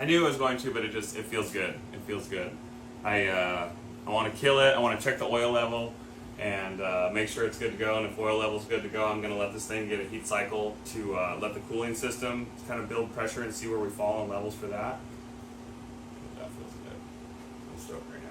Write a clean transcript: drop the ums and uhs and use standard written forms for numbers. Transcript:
knew I was going to, but it feels good. It feels good. I want to kill it. I want to check the oil level and make sure it's good to go. And if oil level's good to go, I'm going to let this thing get a heat cycle to let the cooling system kind of build pressure and see where we fall on levels for that. That feels good. I'm stoked right now.